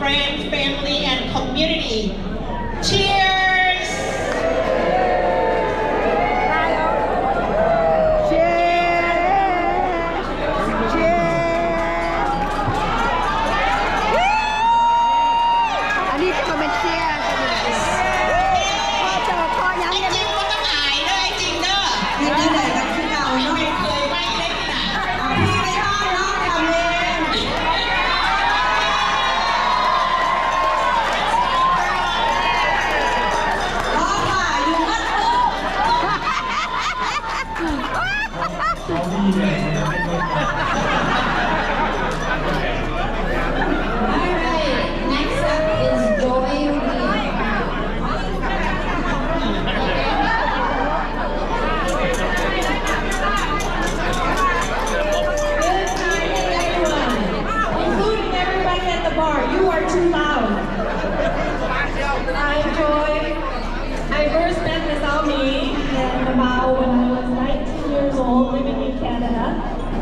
friends, family, and community. Cheers!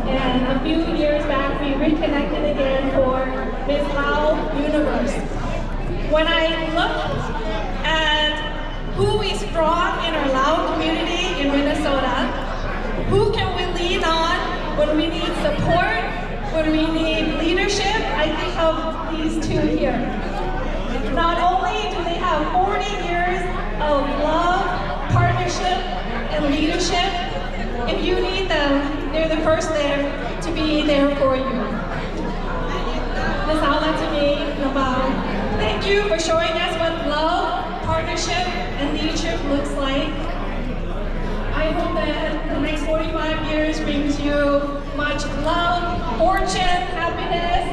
And a few years back, we reconnected again for Miss Lau Universe. When I looked at who is strong in our Lao community in Minnesota, who can we lean on when we need support, when we need leadership, I think of these two here. Not only do they have 40 years of love, partnership, and leadership, if you need them, they're the first there to be there for you. Ms. Aula to me, Nabal, thank you for showing us what love, partnership, and leadership looks like. I hope that the next 45 years brings you much love, fortune, happiness,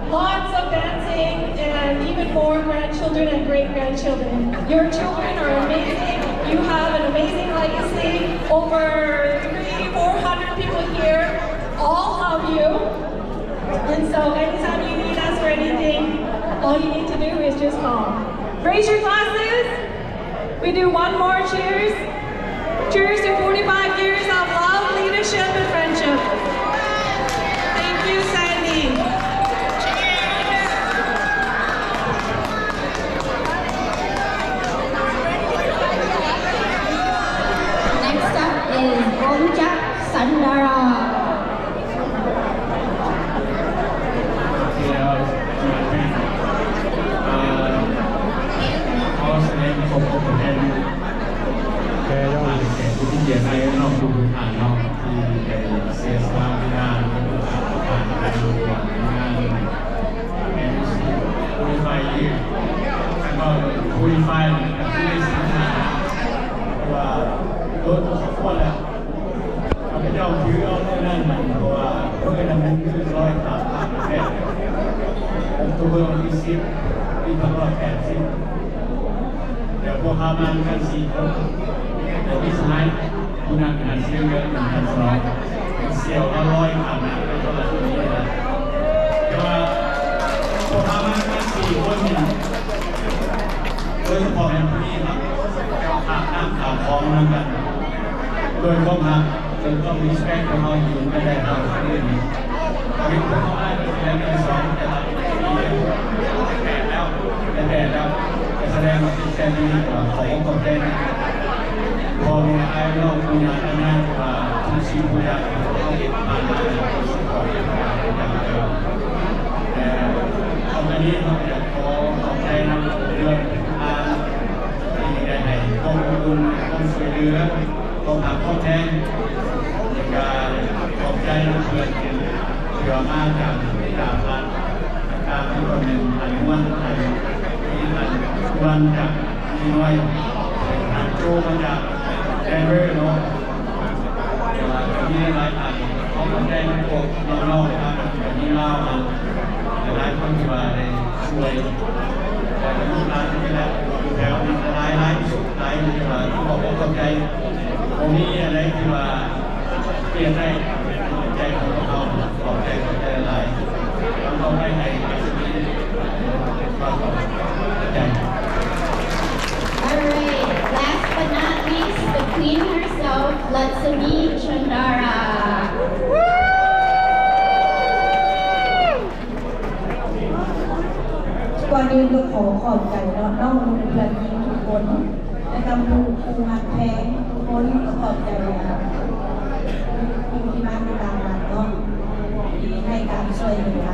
lots of dancing, and even more grandchildren and great-grandchildren. Your children are amazing. You have an amazing legacy. Over 300-400 people here, all love you. And so anytime you need us for anything, all you need to do is just call. Raise your glasses. We do one more cheers. Cheers to 45 years of love, leadership, and friendship. Thank you, Sandy. Sandara.โดยข้อมาจนต้องมีสเปคของเราอยู่ไม่ได้ทำที่นี่วิธีของเราเป็นในสองแต่ละปีแล้วแสดงว่าเป็นแค่นี้ของกองเต้นพอมีไอ้เราคุยกันนั่นว่าทุกสิ่งทุกอย่างต้องเก็บผ่านมาสิ่งของอย่างเดียวแต่ตอนนี้เราอยากขอขอบใจนะเรื่องที่ได้ให้ข้อมูลข้อช่วยเหลือข้อถามข้อแทนในการขอบใจเพื่อนเพื่อมาจากพันการที่คนหนึ่งอันวันไทยที่อันวันจากที่น้อยอันโจมาจากแดนเวอร์เนาะมีหลายอันเขาก็ได้พวกน้องๆครับแบบนี้เล่าหลายคนที่ว่าได้ช่วยแต่ลูกหลานที่แหละแถวนี้หลายสุดหลายที่ว่าที่บอกว่าเข้าใจตรงนี้อะไรที่ว่าเปลี่ยนได้ใจของเขาบอกใจหลายต้องให้ในสิ่งนี้ความใจ Alright, last but not least, the queen herself, Latsumi Chandara. ก่อนอื่นก็ขอขอบใจน้องๆเพื่อนๆทุกคนและกำลังครูหักแพงทุกคนก็ขอบใจผู้ที่มาในตามงานเนาะที่ให้การช่วยเหลือ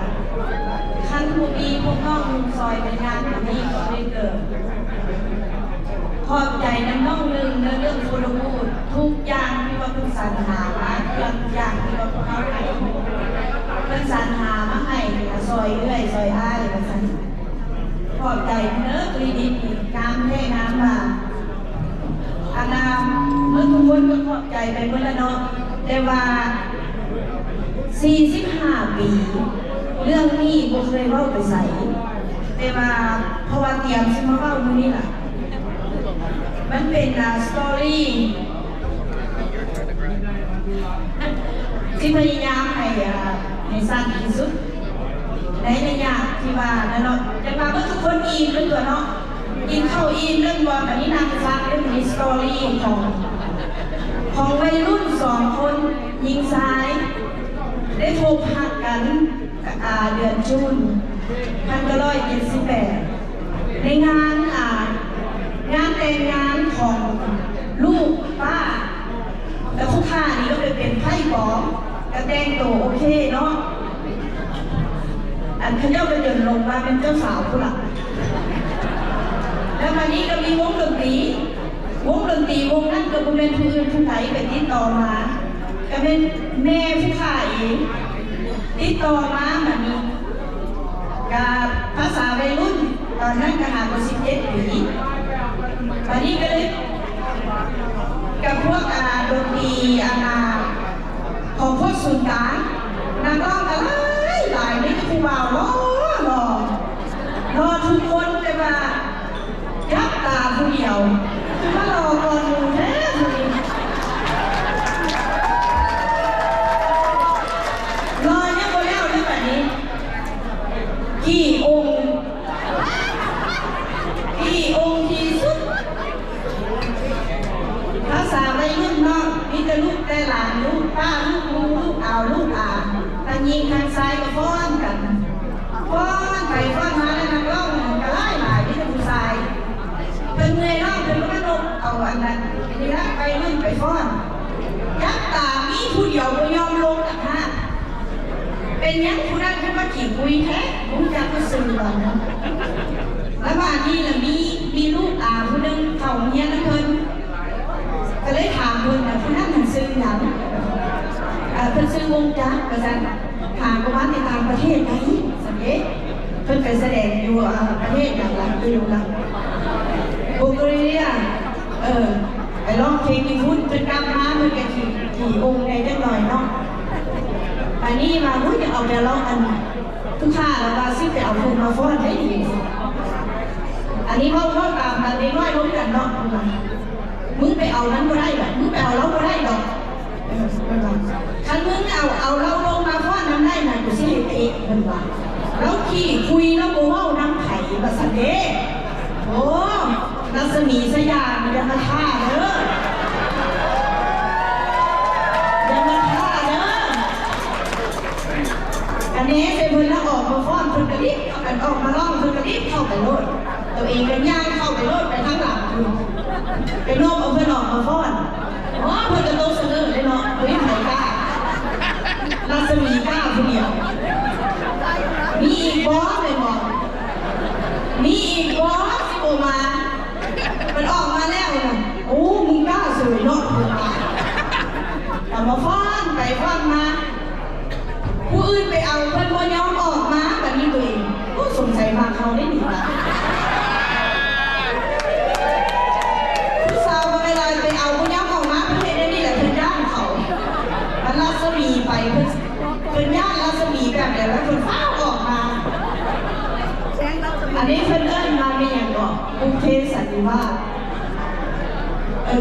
ขั้นผู้ดีพวกน้องซอยเป็นงานแบบนี้ก็ได้เกิดขอบใจน้องๆหนึ่งในเรื่องโฟโลมูดทุกอย่างที่ว่าเป็นสรรหามาทุกอย่างที่ว่าพวกเขาให้เป็นสรรหามาให้ซอยเรื่อยซอยอ้ายมาสั่นขอบใจเนื้อคลินิกน้ำให้น้ำมาอาณาเมื่อทุกคนก็ขอบใจไปเมื่อละเนาะแต่ว่า45 ปีเรื่องนี้บ่เคยเล่าไปใส่แต่ว่าเพราะว่าเตรียมสิมาเล่ามื้อนี้ล่ะมันเป็นสตอรี่ที่พยายามให้สั้นที่สุดในระยะที่ว่าเนาะแต่ว่าเมื่อทุกคนอินเรื่องตัวเนาะอินเข้าอินเรื่องว่าแบบนี้นางฟังเรื่องนี้สตอรี่ของวัยรุ่น2 คนหญิงชายได้พบหักกันเดือนจูน1978ในงานแต่งงานของลูกป้าแล้วผู้ค้านี้ก็เลยเป็นไพ่บอมกระแต่งตัวโอเคเนาะอันเขาเรียกว่าเดินลงมาเป็นเจ้าสาวผู้หลักแล้ววันนี้ก็มีวงดนตรีวงนั้นก็เป็นผู้อื่นผู้ไหนไปติดต่อมาก็เป็นแม่ผู้ขายติดต่อมาแบบนี้กับภาษาวัยรุ่นตอนนั้นก็หาคน17 ปีวันนี้ก็เลยกับพวกดนตรีของพวกสุนทรนักร้องกันหลายนี่ก็คือว่ารอทุกคนแต่ว่ายับตาผู้เดียวมารอก่อนหมู่แท้รอเนี่ยก็แล้วนี่แบบนี้กี่องค์ที่สุดภาษาวัยรุ่นน้องมีแต่ลูกแต่หลานลูกป้าลูกลุงลูกเอาลูกอาทางยิงทางซ้ายก็ฟ้อนกันฟ้อนไปฟ้อนมาแล้วนักร้องก็ไล่หลายที่ผู้ชายเป็นเงยน้องเป็นก็นกเอาอันนั้นนี่ละไปรุ่นไปฟ้อนยักตามีผู้เดียวไม่ยอมลงนะฮะเป็นยังผู้นั้นคือว่าขี่คุยแท้ผมจะก็สื่อก่อนนะแล้วบ้านนี้น่ะมีลูกผู้นึงเขาเฮียนเพิ่นก็เลยถามเพิ่นผู้นั้นมันซื้อหยังเพิ่นซื้อวงจักรก็สั่นถามว่าในต่างประเทศไหนสังเกตเพิ่นไปแสดงอยู่ประเทศอย่างหลังอยู่หลังบูเกเรียไปร้องเพลงญี่ปุ่นจนกลับมาเพิ่นก็ขี่องค์ในจังหน่อยเนาะอันนี้มาจะเอาแต่ร้องอันทุกข้าแล้วว่าซิไปเอาเงินมาฟ้อนได้ดีอันนี้เขาตามมาเรียนว่าล้มกันเนาะมึงไปเอานั้นก็ได้หรอกมึงไปเอาเราก็ได้หรอกคันมึงเอาเราลงมาฟ้อนน้ำได้หน่อยกูสิให้เตะมันว่าเราขี่คุยแล้วโบ้าน้ำไผ่ภาษาเด้โอ้รัศมีสยามอย่ามาท่าเด้ออย่ามาท่าเด้ออันนี้เป็นเพื่อนแล้วออกมาฟ้อนเพื่อนกระดิบกันออกมาล่องเพื่อนกระดิบเข้าไปโลดตัวเองเป็นย่างเข้าไปโลดไปทั้งหลังเป็นโลกเอาเพื่อนออกมาฟ้อนเพื่อนจะโตเสนอเลยเนาะเฮ้ยใครกล้ารัศมีกล้าคนเดียวมีอีกบอสเลยบอกมีอีกบอสที่โอมามันออกมาแล้วนะโอ้มึงกล้าสวยเนาะแต่มาฟ้อนไปฟ้อนมาผู้อื่นไปเอาเพื่อนคนยอมออกมาแบบนี้ตัวเองก็สงสัยมาเขาได้หนิละผู้สาวเวลาไปเอาคนยอมออกมาประเทศนี้แหละเพื่อนย่างเขามันรัศมีไปเพื่อนย่างรัศมีแบบเดียวแล้วคนฟ้าออกมาอันนี้เพื่อนเอิ้นมาไม่อย่างบอกบุพเพสันนิวาส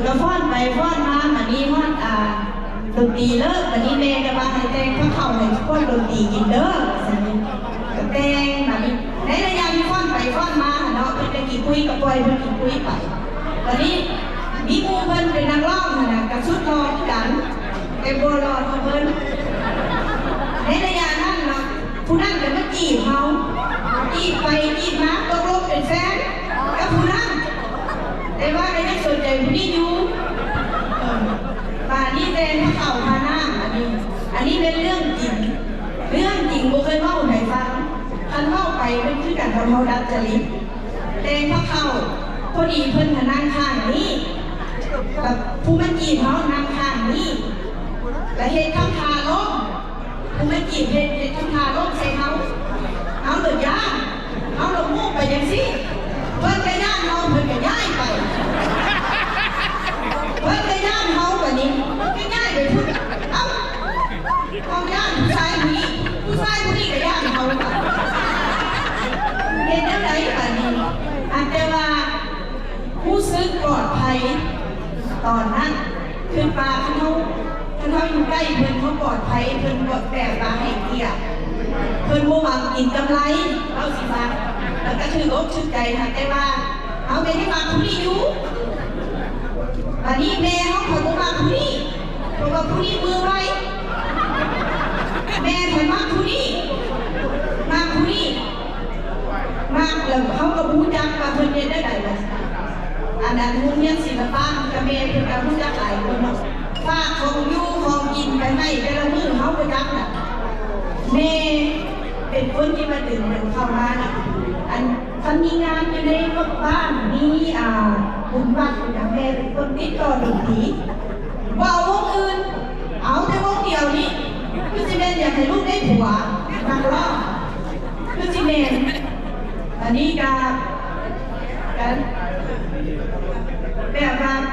ก็ฟ้อนไปฟ้อนมาแบบนี้ฟ้อนดนตรีเลิกวันนี้แม่จะมาให้แตงข้าวเข่าให้ฟ้อนดนตรีกินเด้อสันนี้ก็แตงแบบนี้ในระยะที่ฟ้อนไปฟ้อนมาเนาะเป็นตะกี้คุยกับปอยเป็นกี่คุยไปวันนี้มีผู้เพิ่นเป็นนักร้องนะกับชุดนอนกันแต่โบราณเพิ่นในระยะนั้นเนาะผู้นั้นเป็นมาจีบเขาจีบไปจีบมาต กับเขาดัดจริตแต่พอเข้าพอดีเพิ่นนั่งข้างนี้กับผู้มันจีบเขานั่งข้างนี้และเฮ็ดทำทาล้มผู้มันจีบเฮ็ดทำทาล้มใส่เขาหรือย่าเอาลงมุกไปยังสิเพิ่นก็ย่านเขาเพิ่นก็ย้ายไปเพิ่นก็ย่านเขาแบบนี้ก็ย้ายไปพูดเอาย่านผู้ชายคนนี้ก็ย่านเขาแบบเห็นได้ไหมแบบนี้อาจจะว่าผู้ซื้อปลอดภัยตอนนั้นคือปลาเขาอยู่ใกล้เพิ่นเขาปลอดภัยเพิ่นกดแบบปลาให้เกียรติเพิ่นโมวังกินกำไรเอาสิมาแล้วก็ถืออกชื่นใจค่ะแต่ว่าเอาไปให้มาผู้นี้อยู่อันนี้แม่เขาขอโมมาผู้นี้เพราะว่าผู้นี้มือไว้แม่ถอยมาผู้นี้มาผู้นี้มาแล้วเขาก็พูดจักมาเพิ่นเรียนได้ไหนล่ะอันนั้นมุ่งเรียนศิลปะกับแม่เพิ่นก็พูดจักหลายคนเนาะฝากของอยู่ของกินไปให้แต่ละมื้อเขาก็จักน่ะแม่เป็นคนที่มาดึงมันเข้ามาน่ะอันถ้ามีงานอยู่ในบ้านมีบุญวัดอย่างแม่เป็นคนติดต่อดนตรี